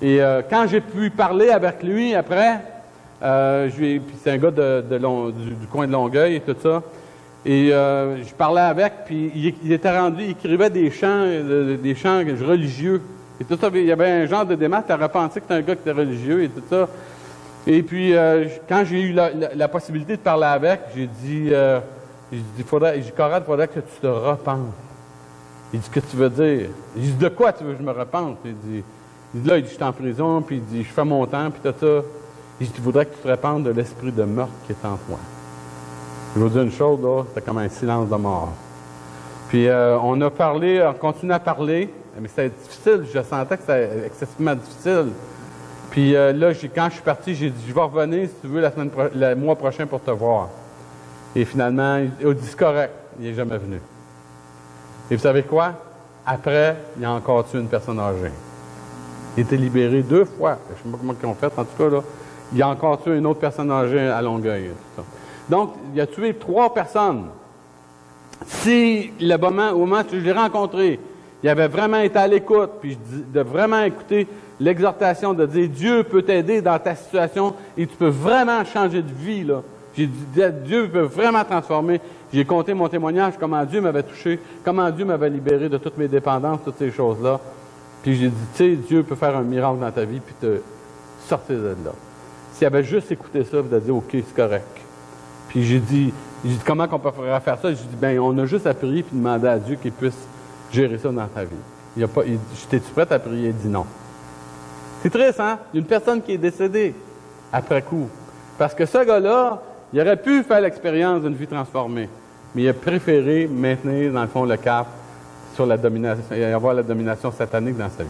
Et quand j'ai pu parler avec lui après, puis c'est un gars du coin de Longueuil et tout ça. Et je parlais avec, puis il était rendu, il écrivait des chants religieux. Et tout ça, il y avait un genre de démarche, tu aurais pensé que c'était un gars qui était religieux et tout ça. Et puis, quand j'ai eu la possibilité de parler avec, j'ai dit, Conrad, il faudrait que tu te repentes. Il dit, qu'est-ce que tu veux dire? J'ai dit, de quoi tu veux que je me repente? Il dit, là, je suis en prison, puis il dit, je fais mon temps, puis tout ça. Il dit, il faudrait que tu te repentes de l'esprit de meurtre qui est en toi. Je vais vous dire une chose, là, c'était comme un silence de mort. Puis on a parlé, on continue à parler, mais c'était difficile, je sentais que c'était excessivement difficile. Puis là, quand je suis parti, j'ai dit, je vais revenir, si tu veux, le mois prochain pour te voir. Et finalement, il a dit, c'est correct, il n'est jamais venu. Et vous savez quoi? Après, il a encore tué une personne âgée. Il a été libéré 2 fois. Je ne sais pas comment ils ont fait, en tout cas, là. Il a encore tué une autre personne âgée à Longueuil. Tout ça. Donc, il a tué 3 personnes. Si, au moment où je l'ai rencontré, il avait vraiment été à l'écoute, puis de vraiment écouter l'exhortation de dire Dieu peut t'aider dans ta situation et tu peux vraiment changer de vie, là. J'ai dit Dieu peut vraiment transformer. J'ai conté mon témoignage, comment Dieu m'avait touché, comment Dieu m'avait libéré de toutes mes dépendances, toutes ces choses-là. Puis j'ai dit, tu sais, Dieu peut faire un miracle dans ta vie puis te sortir de là. S'il avait juste écouté ça, il a dit, OK, c'est correct. Puis j'ai dit, comment qu'on peut faire ça? J'ai dit, bien, on a juste à prier puis demander à Dieu qu'il puisse gérer ça dans ta vie. T'es-tu prête à prier? Il dit non. C'est triste, hein? Il y a une personne qui est décédée après coup. Parce que ce gars-là, il aurait pu faire l'expérience d'une vie transformée, mais il a préféré maintenir, dans le fond, le cap sur la domination, et avoir la domination satanique dans sa vie.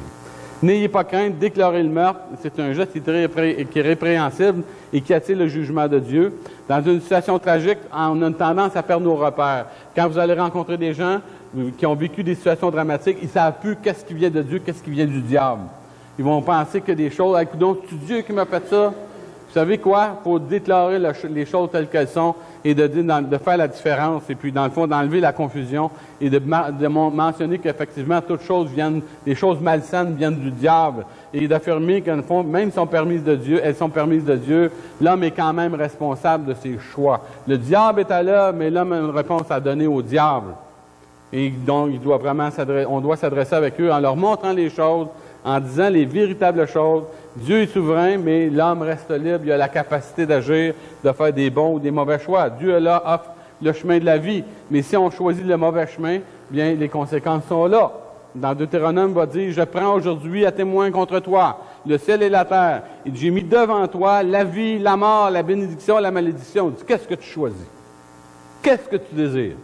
N'ayez pas crainte, déclarer le meurtre, c'est un geste qui est répréhensible et qui attire le jugement de Dieu. Dans une situation tragique, on a une tendance à perdre nos repères. Quand vous allez rencontrer des gens qui ont vécu des situations dramatiques, ils ne savent plus qu'est-ce qui vient de Dieu, qu'est-ce qui vient du diable. Ils vont penser que des choses, écoute donc, c'est Dieu qui m'a fait ça. Vous savez quoi? Il faut déclarer les choses telles qu'elles sont et de faire la différence et puis, dans le fond, d'enlever la confusion et de mentionner qu'effectivement, les choses malsaines viennent du diable et d'affirmer qu'en fond, même si elles sont permises de Dieu, l'homme est quand même responsable de ses choix. Le diable est à l'œuvre, mais l'homme a une réponse à donner au diable. Et donc, on doit s'adresser avec eux en leur montrant les choses, en disant les véritables choses. Dieu est souverain, mais l'homme reste libre. Il a la capacité d'agir, de faire des bons ou des mauvais choix. Dieu, là, offre le chemin de la vie. Mais si on choisit le mauvais chemin, bien, les conséquences sont là. Dans Deutéronome, il va dire, « Je prends aujourd'hui à témoin contre toi le ciel et la terre. Et j'ai mis devant toi la vie, la mort, la bénédiction, la malédiction. » Il dit, qu'est-ce que tu choisis? Qu'est-ce que tu désires?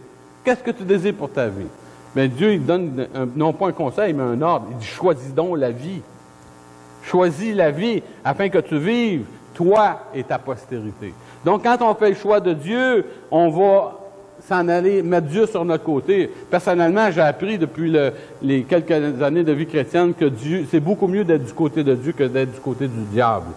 Qu'est-ce que tu désires pour ta vie? Bien, Dieu, il donne non pas un conseil, mais un ordre. Il dit, choisis donc la vie. Choisis la vie afin que tu vives, toi et ta postérité. Donc, quand on fait le choix de Dieu, on va s'en aller, mettre Dieu sur notre côté. Personnellement, j'ai appris depuis les quelques années de vie chrétienne que c'est beaucoup mieux d'être du côté de Dieu que d'être du côté du diable.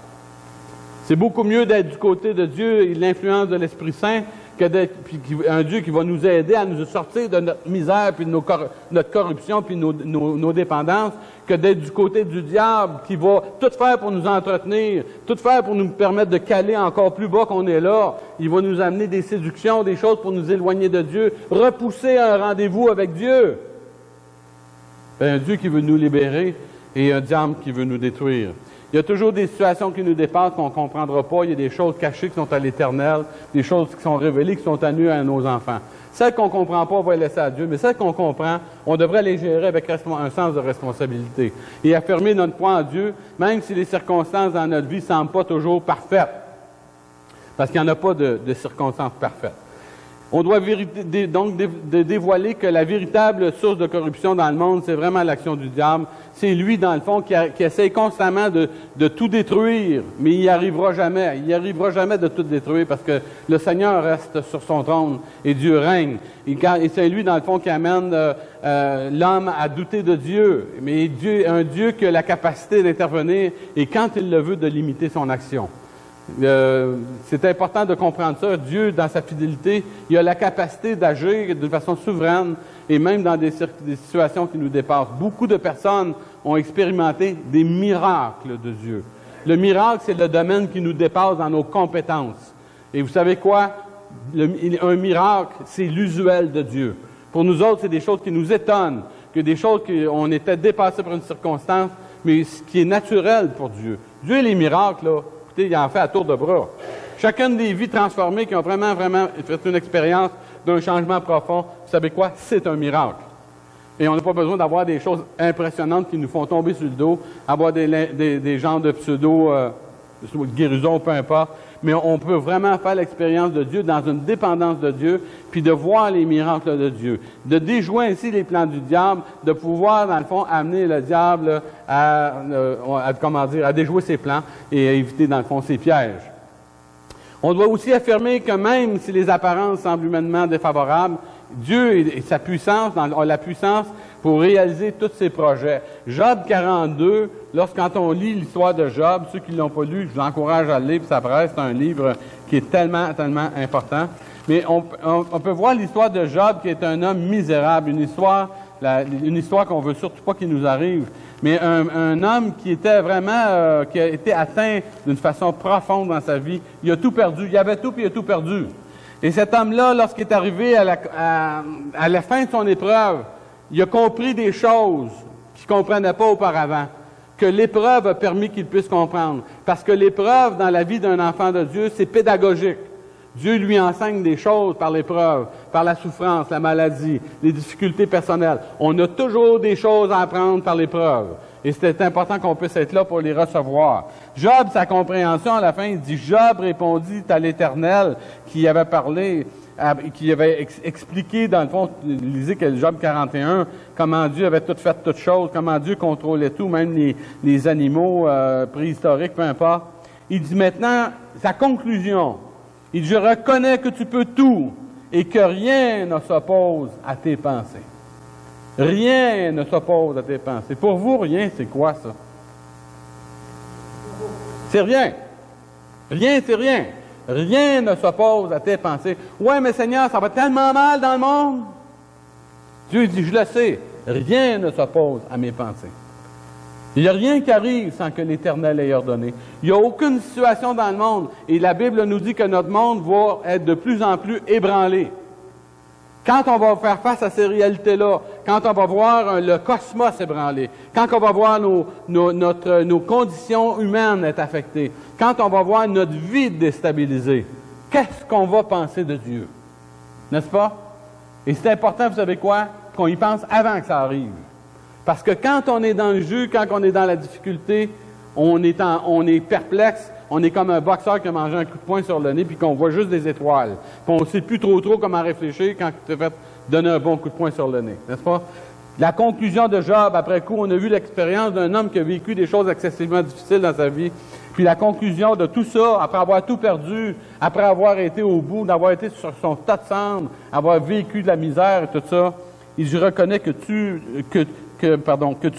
C'est beaucoup mieux d'être du côté de Dieu et de l'influence de l'Esprit Saint un Dieu qui va nous aider à nous sortir de notre misère, puis de notre corruption, puis nos dépendances, que d'être du côté du diable qui va tout faire pour nous entretenir, tout faire pour nous permettre de caler encore plus bas qu'on est là. Il va nous amener des séductions, des choses pour nous éloigner de Dieu, repousser un rendez-vous avec Dieu. Un Dieu qui veut nous libérer et un diable qui veut nous détruire. Il y a toujours des situations qui nous dépassent, qu'on ne comprendra pas. Il y a des choses cachées qui sont à l'Éternel, des choses qui sont révélées, qui sont à nous et à nos enfants. Celles qu'on ne comprend pas, on va les laisser à Dieu, mais celles qu'on comprend, on devrait les gérer avec un sens de responsabilité et affirmer notre foi en Dieu, même si les circonstances dans notre vie ne semblent pas toujours parfaites. Parce qu'il n'y en a pas de circonstances parfaites. On doit donc dévoiler que la véritable source de corruption dans le monde, c'est vraiment l'action du diable. C'est lui, dans le fond, qui essaie constamment de tout détruire, mais il n'y arrivera jamais. Il n'y arrivera jamais de tout détruire parce que le Seigneur reste sur son trône et Dieu règne. Et c'est lui, dans le fond, qui amène l'homme à douter de Dieu. Mais un Dieu qui a la capacité d'intervenir et quand il le veut, de limiter son action. C'est important de comprendre ça. Dieu, dans sa fidélité, il a la capacité d'agir de façon souveraine et même dans des situations qui nous dépassent. Beaucoup de personnes ont expérimenté des miracles de Dieu. Le miracle, c'est le domaine qui nous dépasse dans nos compétences. Et vous savez quoi? Un miracle, c'est l'usuel de Dieu. Pour nous autres, c'est des choses qui nous étonnent, que des choses qu'on était dépassés par une circonstance, mais ce qui est naturel pour Dieu. Dieu et les miracles, là, écoutez, il en fait à tour de bras. Chacune des vies transformées qui ont vraiment fait une expérience d'un changement profond, vous savez quoi? C'est un miracle. Et on n'a pas besoin d'avoir des choses impressionnantes qui nous font tomber sur le dos, avoir des genres de pseudo-guérison, peu importe. Mais on peut vraiment faire l'expérience de Dieu dans une dépendance de Dieu, puis de voir les miracles de Dieu. De déjouer ainsi les plans du diable, de pouvoir, dans le fond, amener le diable à déjouer ses plans et à éviter, dans le fond, ses pièges. On doit aussi affirmer que même si les apparences semblent humainement défavorables, Dieu et sa puissance ont la puissance pour réaliser tous ses projets. Job 42, quand on lit l'histoire de Job, ceux qui ne l'ont pas lu, je vous encourage à le lire, puis ça paraît, c'est un livre qui est tellement important. Mais on peut voir l'histoire de Job qui est un homme misérable, une histoire qu'on ne veut surtout pas qu'il nous arrive, mais un homme qui était vraiment, qui a été atteint d'une façon profonde dans sa vie. Il a tout perdu. Il avait tout, puis il a tout perdu. Et cet homme-là, lorsqu'il est arrivé à la fin de son épreuve, il a compris des choses qu'il ne comprenait pas auparavant, que l'épreuve a permis qu'il puisse comprendre. Parce que l'épreuve dans la vie d'un enfant de Dieu, c'est pédagogique. Dieu lui enseigne des choses par l'épreuve, par la souffrance, la maladie, les difficultés personnelles. On a toujours des choses à apprendre par l'épreuve. Et c'est important qu'on puisse être là pour les recevoir. Job, sa compréhension, à la fin, il dit, Job répondit à l'Éternel qui avait parlé, qui avait expliqué, dans le fond, lisez que Job 41, comment Dieu avait tout fait toutes choses, comment Dieu contrôlait tout, même les animaux préhistoriques, peu importe. Il dit maintenant, sa conclusion, il dit, je reconnais que tu peux tout et que rien ne s'oppose à tes pensées. Rien ne s'oppose à tes pensées. Pour vous, rien, c'est quoi ça? C'est rien. Rien, c'est rien. Rien ne s'oppose à tes pensées. Ouais, mais Seigneur, ça va tellement mal dans le monde. Dieu dit, je le sais, rien ne s'oppose à mes pensées. Il n'y a rien qui arrive sans que l'Éternel ait ordonné. Il n'y a aucune situation dans le monde. Et la Bible nous dit que notre monde va être de plus en plus ébranlé. Quand on va faire face à ces réalités-là, quand on va voir le cosmos ébranlé, quand on va voir nos conditions humaines être affectées, quand on va voir notre vie déstabilisée, qu'est-ce qu'on va penser de Dieu? N'est-ce pas? Et c'est important, vous savez quoi? Qu'on y pense avant que ça arrive. Parce que quand on est dans le jeu, quand on est dans la difficulté, on est perplexe, on est comme un boxeur qui a mangé un coup de poing sur le nez puis qu'on voit juste des étoiles. Puis on ne sait plus trop comment réfléchir quand tu t'es fait donner un bon coup de poing sur le nez. N'est-ce pas? La conclusion de Job, après coup, on a vu l'expérience d'un homme qui a vécu des choses excessivement difficiles dans sa vie. Puis la conclusion de tout ça, après avoir tout perdu, après avoir été au bout, d'avoir été sur son tas de cendres, avoir vécu de la misère et tout ça, il reconnaît que tu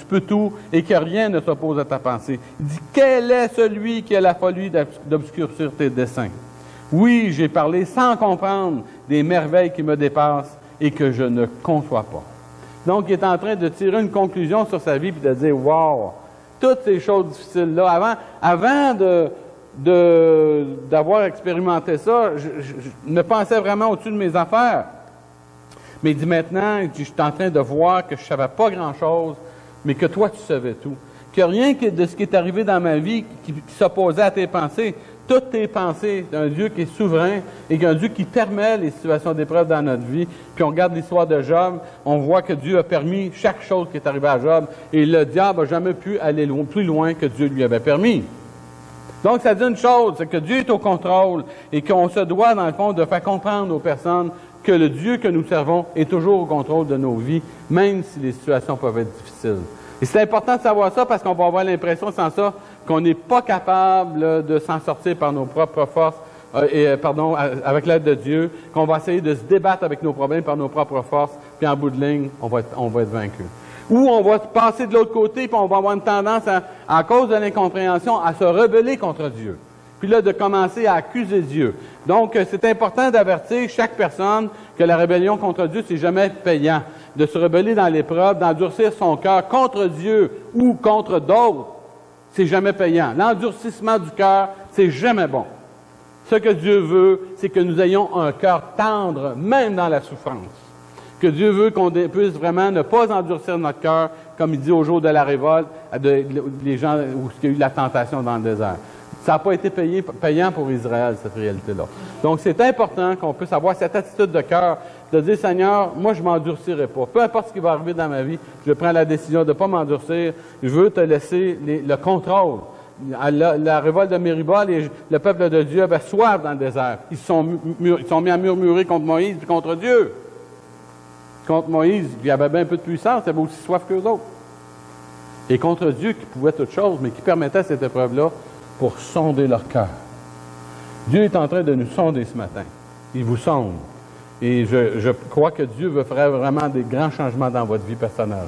peux tout et que rien ne s'oppose à ta pensée. Il dit, quel est celui qui a la folie d'obscurcir tes desseins? Oui, j'ai parlé sans comprendre des merveilles qui me dépassent et que je ne conçois pas. Donc, il est en train de tirer une conclusion sur sa vie et de dire, wow, toutes ces choses difficiles-là, avant d'avoir expérimenté ça, je me pensais vraiment au-dessus de mes affaires. Mais il dit maintenant, je suis en train de voir que je ne savais pas grand-chose, mais que toi, tu savais tout. Qu'il n'y a rien de ce qui est arrivé dans ma vie qui s'opposait à tes pensées. Toutes tes pensées d'un Dieu qui est souverain et qu'un Dieu qui permet les situations d'épreuve dans notre vie. Puis on regarde l'histoire de Job, on voit que Dieu a permis chaque chose qui est arrivée à Job et le diable n'a jamais pu aller plus loin que Dieu lui avait permis. Donc ça dit une chose, c'est que Dieu est au contrôle et qu'on se doit dans le fond de faire comprendre aux personnes que le Dieu que nous servons est toujours au contrôle de nos vies, même si les situations peuvent être difficiles. Et c'est important de savoir ça parce qu'on va avoir l'impression sans ça qu'on n'est pas capable de s'en sortir par nos propres forces, avec l'aide de Dieu, qu'on va essayer de se débattre avec nos problèmes par nos propres forces, puis en bout de ligne, on va être vaincu. Ou on va passer de l'autre côté, puis on va avoir une tendance, à cause de l'incompréhension, à se rebeller contre Dieu. Puis là, de commencer à accuser Dieu. Donc, c'est important d'avertir chaque personne que la rébellion contre Dieu, c'est jamais payant. De se rebeller dans l'épreuve, d'endurcir son cœur contre Dieu ou contre d'autres, c'est jamais payant. L'endurcissement du cœur, c'est jamais bon. Ce que Dieu veut, c'est que nous ayons un cœur tendre, même dans la souffrance. Que Dieu veut qu'on puisse vraiment ne pas endurcir notre cœur, comme il dit au jour de la révolte, les gens où il y a eu la tentation dans le désert. Ça n'a pas été payant pour Israël, cette réalité-là. Donc, c'est important qu'on puisse avoir cette attitude de cœur, de dire, Seigneur, moi, je ne m'endurcirai pas. Peu importe ce qui va arriver dans ma vie, je prends la décision de ne pas m'endurcir. Je veux te laisser le contrôle. À la révolte de Mériba, le peuple de Dieu avait soif dans le désert. Ils se sont mis à murmurer contre Moïse et contre Dieu. Contre Moïse, il avait bien un peu de puissance, il avait aussi soif qu'eux autres. Et contre Dieu qui pouvait toutes choses, mais qui permettait cette épreuve-là pour sonder leur cœur. Dieu est en train de nous sonder ce matin. Il vous sonde. Et je crois que Dieu veut faire vraiment des grands changements dans votre vie personnelle.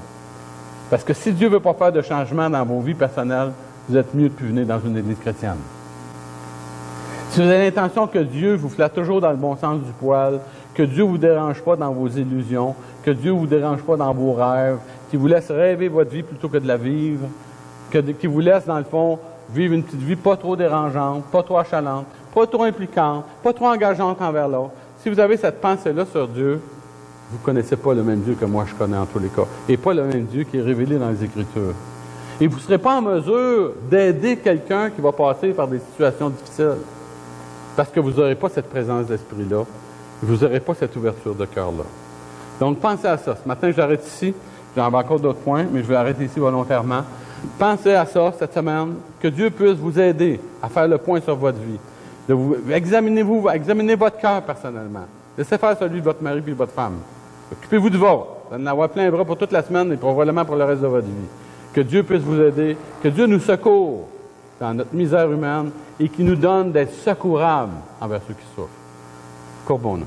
Parce que si Dieu ne veut pas faire de changements dans vos vies personnelles, vous êtes mieux de plus venir dans une église chrétienne. Si vous avez l'intention que Dieu vous flatte toujours dans le bon sens du poil, que Dieu ne vous dérange pas dans vos illusions, que Dieu ne vous dérange pas dans vos rêves, qu'il vous laisse rêver votre vie plutôt que de la vivre, qu'il vous laisse, dans le fond, vivre une petite vie pas trop dérangeante, pas trop achalante, pas trop impliquante, pas trop engageante envers l'autre. Si vous avez cette pensée-là sur Dieu, vous ne connaissez pas le même Dieu que moi je connais en tous les cas, et pas le même Dieu qui est révélé dans les Écritures. Et vous ne serez pas en mesure d'aider quelqu'un qui va passer par des situations difficiles, parce que vous n'aurez pas cette présence d'esprit-là, vous n'aurez pas cette ouverture de cœur-là. Donc, pensez à ça. Ce matin, j'arrête ici. J'en ai encore d'autres points, mais je vais arrêter ici volontairement. Pensez à ça cette semaine, que Dieu puisse vous aider à faire le point sur votre vie. Examinez votre cœur personnellement. Laissez faire celui de votre mari et de votre femme. Occupez-vous du vôtre. Vous allez en avoir plein les bras pour toute la semaine et probablement pour le reste de votre vie. Que Dieu puisse vous aider, que Dieu nous secourt dans notre misère humaine et qu'il nous donne d'être secourables envers ceux qui souffrent. Courbons-nous.